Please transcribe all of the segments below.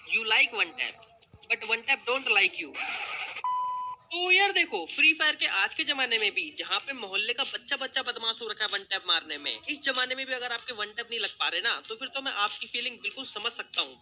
You like one tap, but one tap don't like you. तो यार देखो, free fire के आज के जमाने में भी जहाँ पे मोहल्ले का बच्चा बच्चा बदमाश हो रखा है वन टैप मारने में, इस जमाने में भी अगर आपके वन टैप नहीं लग पा रहे ना, तो फिर तो मैं आपकी फीलिंग बिल्कुल समझ सकता हूँ।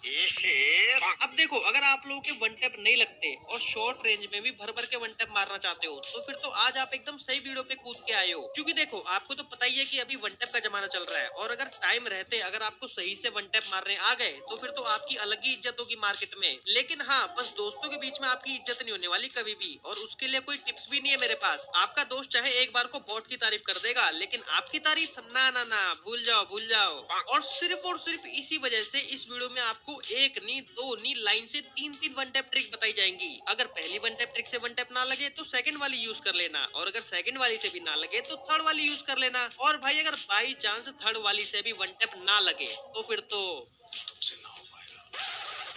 अब देखो, अगर आप लोगों के वन टैप नहीं लगते और शॉर्ट रेंज में भी भर भर के वन टैप मारना चाहते हो, तो फिर तो आज आप एकदम सही वीडियो पे कूद के आए हो। क्योंकि देखो, आपको तो पता ही है कि अभी वन टैप का जमाना चल रहा है, और अगर टाइम रहते अगर आपको सही से वन टैप मारने आ गए, तो फिर तो आपकी अलग ही इज्जत होगी मार्केट में। लेकिन हाँ, बस दोस्तों के बीच में आपकी इज्जत नहीं होने वाली कभी भी, और उसके लिए कोई टिप्स भी नहीं है मेरे पास। आपका दोस्त चाहे एक बार को बॉट की तारीफ कर देगा, लेकिन आपकी तारीफ ना ना ना, भूल जाओ भूल जाओ। और सिर्फ इसी वजह से इस वीडियो में आपको एक नहीं, दो नहीं, लाइन से तीन तीन वन टैप ट्रिक बताई जाएंगी। अगर पहली वन टैप ट्रिक से वन टैप ना लगे तो सेकंड वाली यूज कर लेना, और अगर सेकंड वाली से भी ना लगे तो थर्ड वाली यूज कर लेना। और भाई, अगर बाई चांस थर्ड वाली से भी वन टैप ना लगे, तो फिर तो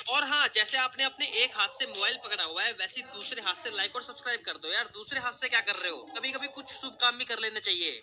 और हाँ, जैसे आपने अपने एक हाथ से मोबाइल पकड़ा हुआ है, वैसे दूसरे हाथ से लाइक और सब्सक्राइब कर दो यार। दूसरे हाथ से क्या कर रहे हो? कभी कभी कुछ शुभ काम भी कर लेना चाहिए।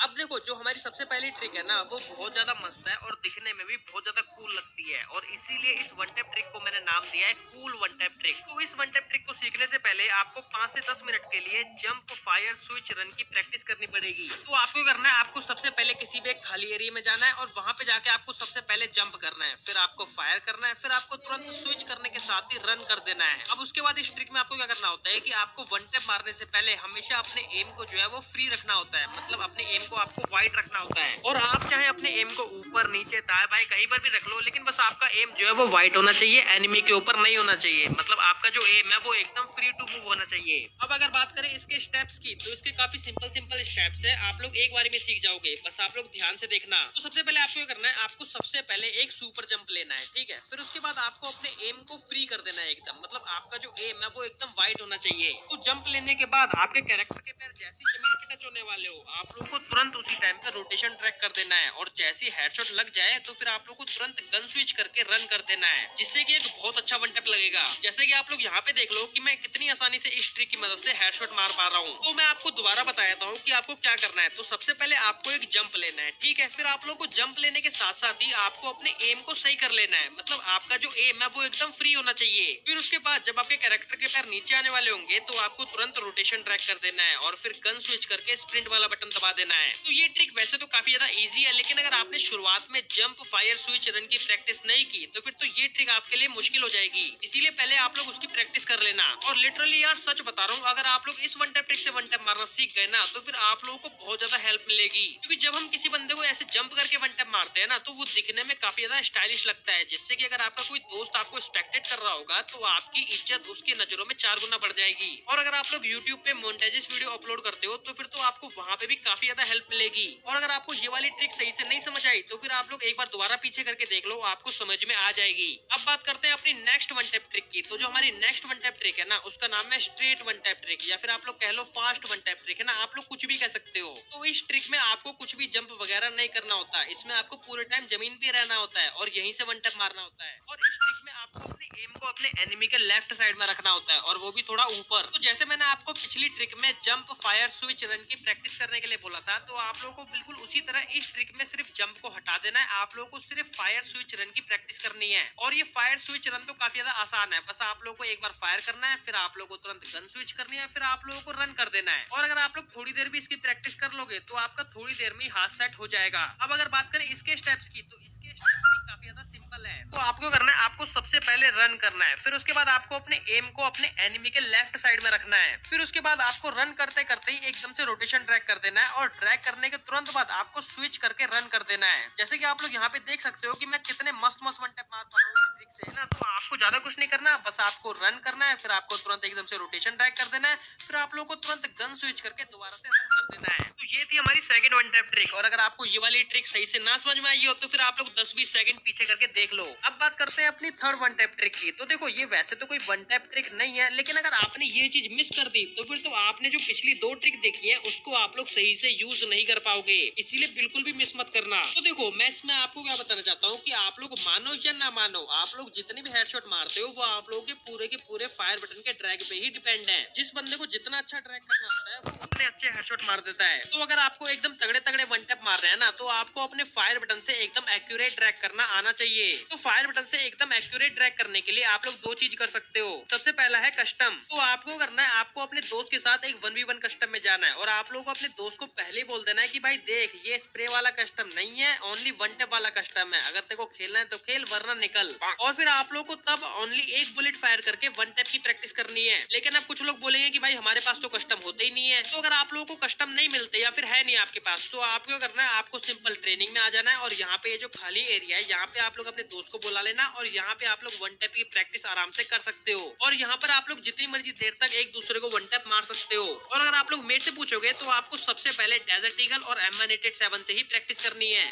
अब देखो, जो हमारी सबसे पहली ट्रिक है ना, वो बहुत ज्यादा मस्त है और दिखने में भी बहुत ज्यादा कूल लगती है, और इसीलिए इस वन टैप ट्रिक को मैंने नाम दिया है कूल वन टैप ट्रिक। तो इस वन टैप ट्रिक को सीखने से पहले आपको 5 से 10 मिनट के लिए जंप, फायर, स्विच, रन की प्रैक्टिस करनी पड़ेगी। तो आपको करना है, आपको सबसे पहले किसी भी एक खाली एरिया में जाना है, और वहां पे जाके आपको सबसे पहले जंप करना है, फिर आपको फायर करना है, फिर आपको तुरंत स्विच करने के साथ ही रन कर देना है। अब उसके बाद इस ट्रिक में आपको क्या करना होता है कि आपको वन टैप मारने से पहले हमेशा अपने एम को जो है वो फ्री रखना होता है, मतलब अपने एम को आपको वाइड रखना होता है। और आप चाहे अपने एम को ऊपर, नीचे, दाएं बाएं कहीं पर भी रख लो, लेकिन बस आपका एम जो है वो वाइड होना चाहिए, एनिमी के ऊपर नहीं होना चाहिए। मतलब आपका जो एम है वो एकदम फ्री टू मूव होना चाहिए। अब अगर बात करें इसके स्टेप्स की, तो इसके काफी सिंपल स्टेप्स है, आप लोग एक बार में सीख जाओगे, बस आप लोग ध्यान से देखना। तो सबसे पहले आपको करना है, आपको सबसे पहले एक सुपर जंप लेना है, ठीक है। फिर उसके बाद आपको अपने एम को फ्री कर देना है एकदम, मतलब आपका जो एम है वो एकदम वाइड होना चाहिए। तो जंप लेने के बाद आपके कैरेक्टर के पैर जैसी जमीन पे टच होने वाले हो, आप लोग को तुरंत उसी टाइम पे रोटेशन ट्रैक कर देना है, और जैसी हेडशॉट लग जाए तो फिर आप लोग को तुरंत गन स्विच करके रन कर देना है, जिससे कि एक बहुत अच्छा वन टैप लगेगा। जैसे कि आप लोग यहाँ पे देख लो कि मैं कितनी आसानी से इस ट्रिक की मदद से हेडशॉट मार पा रहा हूँ। तो मैं आपको दोबारा बता देता हूँ कि आपको क्या करना है। तो सबसे पहले आपको एक जंप लेना है, ठीक है। फिर आप लोग को जंप लेने के साथ साथ ही आपको अपने एम को सही कर लेना है, मतलब आपका जो एम है वो एकदम फ्री होना चाहिए। फिर उसके बाद जब आपके कैरेक्टर के पैर नीचे आने वाले होंगे, तो आपको तुरंत रोटेशन ट्रैक कर देना है, और फिर गन स्विच करके स्प्रिंट वाला बटन दबा देना है। तो ये ट्रिक वैसे तो काफी ज्यादा इजी है, लेकिन अगर आपने शुरुआत में जंप, फायर, स्विच, रन की प्रैक्टिस नहीं की, तो फिर तो ये ट्रिक आपके लिए मुश्किल हो जाएगी। इसीलिए पहले आप लोग उसकी प्रैक्टिस कर लेना। और लिटरली यार सच बता रहा हूँ, अगर आप लोग इस वन टैप ट्रिक से वन टैप मारना सीख गए ना, तो फिर आप लोगों को बहुत ज्यादा हेल्प मिलेगी। क्योंकि जब हम किसी बंदे को ऐसे जंप करके वन टैप मारते हैं ना, तो वो दिखने में काफी ज्यादा स्टाइलिश लगता है, जिससे कि अगर आपका कोई दोस्त आपको स्पेक्टेट कर रहा होगा, तो आपकी इज्जत उसकी नजरों में 4 गुना बढ़ जाएगी। और अगर आप लोग यूट्यूब पे मोनेटाइज वीडियो अपलोड करते हो, तो फिर तो आपको वहाँ पे भी काफी ज्यादा हेल्प मिलेगी। और अगर आपको ये वाली ट्रिक सही से नहीं समझ आई, तो फिर आप लोग एक बार दोबारा पीछे करके देख लो, आपको समझ में आ जाएगी। अब बात करते हैं अपनी नेक्स्ट वन टैप ट्रिक की। तो जो हमारी नेक्स्ट वन टैप ट्रिक है ना, उसका नाम है स्ट्रेट वन टैप ट्रिक, या फिर आप लोग कह लो फास्ट वन टैप ट्रिक है ना, आप लोग कुछ भी कह सकते हो। तो इस ट्रिक में आपको कुछ भी जंप वगैरह नहीं करना होता, इसमें आपको पूरे टाइम जमीन पे रहना होता है, और यहीं से वन टैप मारना होता है। और इस ट्रिक में आपको अपने एम को अपने एनिमी के लेफ्ट साइड में रखना होता है, और वो भी थोड़ा ऊपर। तो जैसे मैंने आपको पिछली ट्रिक में जंप, फायर, स्विच, रन की प्रैक्टिस करने के लिए बोला था, तो आप लोगों को बिल्कुल उसी तरह इस ट्रिक में सिर्फ जंप को हटा देना है, आप लोगों को सिर्फ फायर, स्विच, रन की प्रैक्टिस करनी है। और ये फायर, स्विच, रन तो काफी ज्यादा आसान है, बस आप लोगों को एक बार फायर करना है, फिर आप लोगों को तुरंत गन स्विच करनी है, फिर आप लोगों को रन कर देना है। और अगर आप लोग थोड़ी देर भी इसकी प्रैक्टिस कर लोगे, तो आपका थोड़ी देर में हाथ सेट हो जाएगा। अब अगर बात करें इसके स्टेप्स की, तो इसके स्टेप्स भी काफी ज्यादा सिंपल है। तो आपको करना है, आपको सबसे पहले रन करना है, फिर उसके बाद आपको अपने एम को अपने एनिमी के लेफ्ट साइड में रखना है, फिर उसके बाद आपको रन करते करते ही एकदम से रोटेशन ट्रैक कर देना है, और ट्रैक करने के तुरंत बाद आपको स्विच करके रन कर देना है। जैसे कि आप लोग यहाँ पे देख सकते हो कि मैं कितने मस्त मस्त वन टैप मार पा रहा हूँ इस ट्रिक से, है ना। तो आपको ज्यादा कुछ नहीं करना, बस आपको रन करना है, फिर आपको तुरंत एकदम से रोटेशन ट्रैक कर देना है, फिर आप लोगों को तुरंत गन स्विच करके दोबारा से रन कर देना है। तो ये थी हमारी सेकंड वन टैप ट्रिक। और अगर आपको ये वाली ट्रिक सही से ना समझ में आई हो, तो फिर आप लोग 10-20 सेकंड पीछे करके देख लो। अब बात करते हैं अपनी थर्ड वन टैप ट्रिक की। तो देखो, ये वैसे तो कोई वन टैप ट्रिक नहीं है, लेकिन अगर आपने ये चीज मिस कर दी, तो फिर तो आपने जो पिछली 2 ट्रिक देखी है, उसको आप लोग सही से यूज नहीं कर पाओगे। इसीलिए बिल्कुल भी मिस मत करना। तो देखो, मैं इसमें आपको क्या बताना चाहता हूँ कि आप लोग मानो या ना मानो, आप लोग जितने भी हेडशॉट मारते हो, वो आप लोगों के पूरे फायर बटन के ड्रैग पे ही डिपेंड है। जिस बंदे को जितना अच्छा ड्रैग करना आता है, वो उतने अच्छे हेडशॉट मार देता है। तो अगर आपको एकदम तगड़े तगड़े वन टैप मार रहे हैं ना, तो आपको अपने फायर बटन से एकदम एक्यूरेट ड्रैग करना आना चाहिए। तो फायर बटन से एकदम एक्यूरेट ड्रैग करने के लिए आप लोग दो चीज कर सकते हो। सबसे पहला है कस्टम। तो आपको करना है, आपको अपने दोस्त के साथ एक 1v1 कस्टम में जाना है और आप लोगों को अपने दोस्त को पहले ही बोल देना है कि भाई देख, ये स्प्रे वाला कस्टम नहीं है, ओनली वन टैप वाला कस्टम है। अगर तेरे को खेलना है तो खेल, वरना निकल। और फिर आप लोग को तब ओनली एक बुलेट फायर करके वन टैप की प्रैक्टिस करनी है। लेकिन अब कुछ लोग बोलेंगे कि भाई हमारे पास तो कस्टम होते ही नहीं है। तो अगर आप लोगों को कस्टम नहीं मिलते या फिर है नहीं आपके पास, तो आपको करना है, आपको सिंपल ट्रेनिंग में आ जाना है और यहाँ पे ये जो खाली एरिया है, यहाँ पे आप लोग अपने दोस्त को बुला लेना और यहाँ पे आप लोग वन टैप की प्रैक्टिस आराम से कर सकते हो। और यहाँ पर आप लोग जितनी मर्जी देर तक एक दूसरे को वन टैप मार सकते हो। और अगर आप लोग मेरे से पूछोगे तो आपको सबसे पहले डेजर्ट ईगल और M187 से ही प्रैक्टिस करनी है।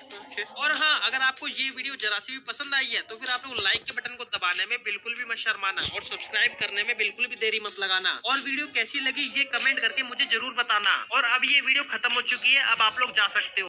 और हाँ, अगर आपको ये वीडियो जरा सी भी पसंद आई है तो फिर आप लोग लाइक के बटन को दबाने में बिल्कुल भी मत शर्माना और सब्सक्राइब करने में बिल्कुल भी देरी मत लगाना। और वीडियो कैसी लगी ये कमेंट करके मुझे जरूर बताना। और अब ये वीडियो खत्म हो चुकी है, अब आप लोग जा सकते हो।